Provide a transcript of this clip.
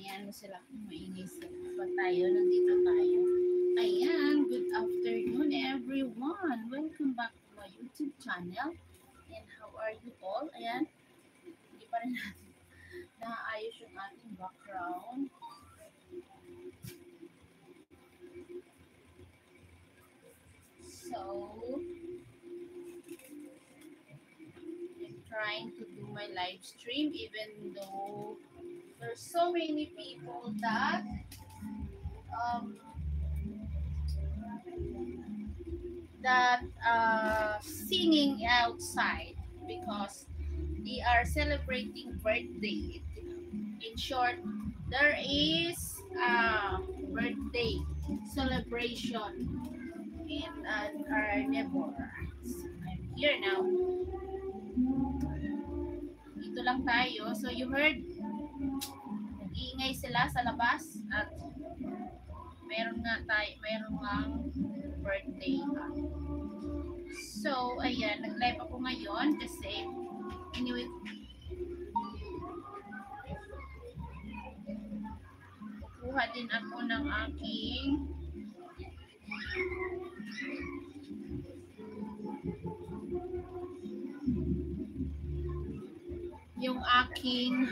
Ayan mo sila kung maingay sila. Pag tayo, nandito tayo. Ayan, good afternoon everyone. Welcome back to my YouTube channel. And how are you all? Ayan, hindi pa rin natin naayos yung ating background. So, I'm trying to do my live stream even though there's so many people that um, singing outside because they are celebrating birthday. In short, there is a birthday celebration in our neighbor. I'm here now. Dito lang tayo. So you heard, nag-iingay sila sa labas at mayroon ngang birthday. So, ayan, nag-live ako ngayon kasi anyway, kukuha din ako ng aking yung aking